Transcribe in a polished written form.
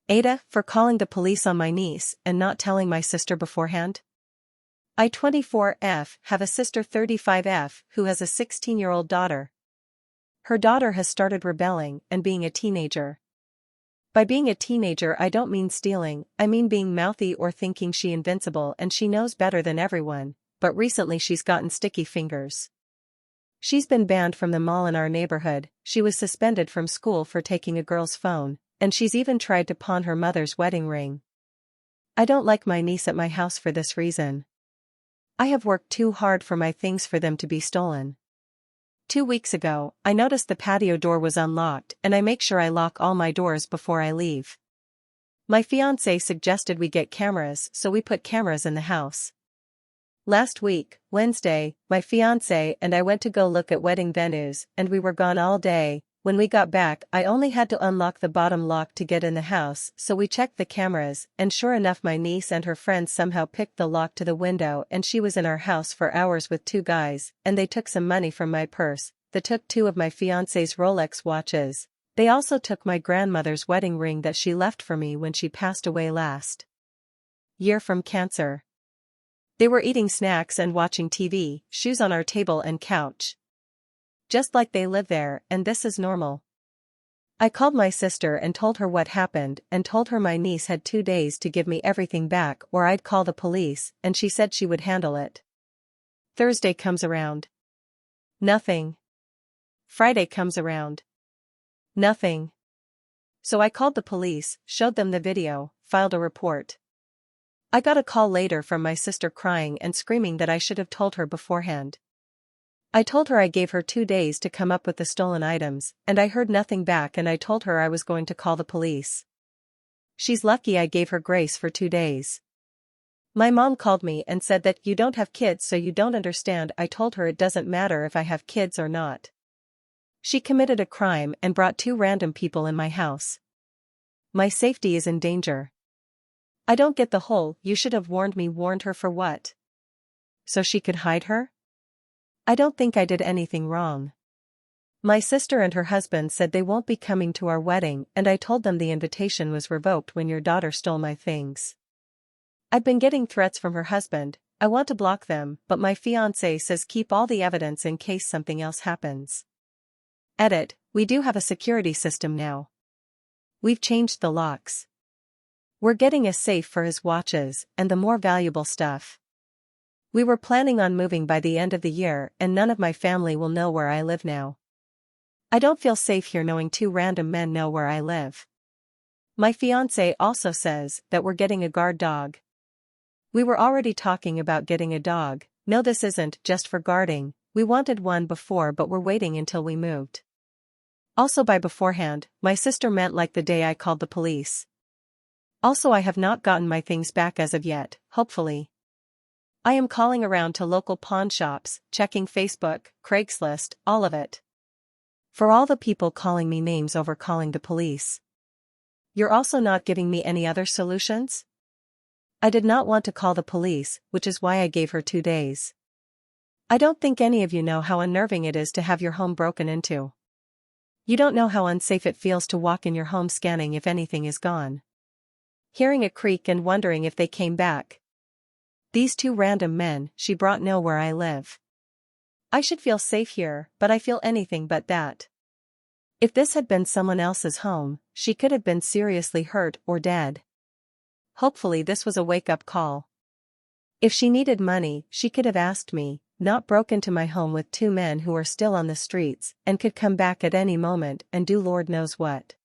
Ada, for calling the police on my niece and not telling my sister beforehand. I 24F have a sister 35F who has a 16-year-old daughter. Her daughter has started rebelling and being a teenager. By being a teenager I don't mean stealing, I mean being mouthy or thinking she's invincible and she knows better than everyone, but recently she's gotten sticky fingers. She's been banned from the mall in our neighborhood, she was suspended from school for taking a girl's phone, and she's even tried to pawn her mother's wedding ring. I don't like my niece at my house for this reason. I have worked too hard for my things for them to be stolen. 2 weeks ago, I noticed the patio door was unlocked and I make sure I lock all my doors before I leave. My fiancé suggested we get cameras, so we put cameras in the house. Last week, Wednesday, my fiancé and I went to go look at wedding venues and we were gone all day. When we got back I only had to unlock the bottom lock to get in the house, so we checked the cameras and sure enough my niece and her friends somehow picked the lock to the window and she was in our house for hours with 2 guys, and they took some money from my purse, they took 2 of my fiancé's Rolex watches, they also took my grandmother's wedding ring that she left for me when she passed away last year from cancer. They were eating snacks and watching TV, shoes on our table and couch. Just like they live there, and this is normal. I called my sister and told her what happened and told her my niece had 2 days to give me everything back or I'd call the police, and she said she would handle it. Thursday comes around. Nothing. Friday comes around. Nothing. So I called the police, showed them the video, filed a report. I got a call later from my sister crying and screaming that I should have told her beforehand. I told her I gave her 2 days to come up with the stolen items, and I heard nothing back and I told her I was going to call the police. She's lucky I gave her grace for 2 days. My mom called me and said that you don't have kids so you don't understand. I told her it doesn't matter if I have kids or not. She committed a crime and brought 2 random people in my house. My safety is in danger. I don't get the whole "you should have warned me" warned her for what? So she could hide her? I don't think I did anything wrong. My sister and her husband said they won't be coming to our wedding and I told them the invitation was revoked when your daughter stole my things. I've been getting threats from her husband, I want to block them, but my fiancé says keep all the evidence in case something else happens. Edit, we do have a security system now. We've changed the locks. We're getting a safe for his watches and the more valuable stuff. We were planning on moving by the end of the year and none of my family will know where I live now. I don't feel safe here knowing 2 random men know where I live. My fiancé also says that we're getting a guard dog. We were already talking about getting a dog. No, this isn't just for guarding, we wanted one before but we're waiting until we moved. Also by beforehand, my sister meant like the day I called the police. Also I have not gotten my things back as of yet, hopefully. I am calling around to local pawn shops, checking Facebook, Craigslist, all of it. For all the people calling me names over calling the police. You're also not giving me any other solutions? I did not want to call the police, which is why I gave her 2 days. I don't think any of you know how unnerving it is to have your home broken into. You don't know how unsafe it feels to walk in your home scanning if anything is gone. Hearing a creak and wondering if they came back. These 2 random men she brought know where I live. I should feel safe here, but I feel anything but that. If this had been someone else's home, she could have been seriously hurt or dead. Hopefully this was a wake-up call. If she needed money, she could have asked me, not broke into my home with 2 men who are still on the streets and could come back at any moment and do Lord knows what.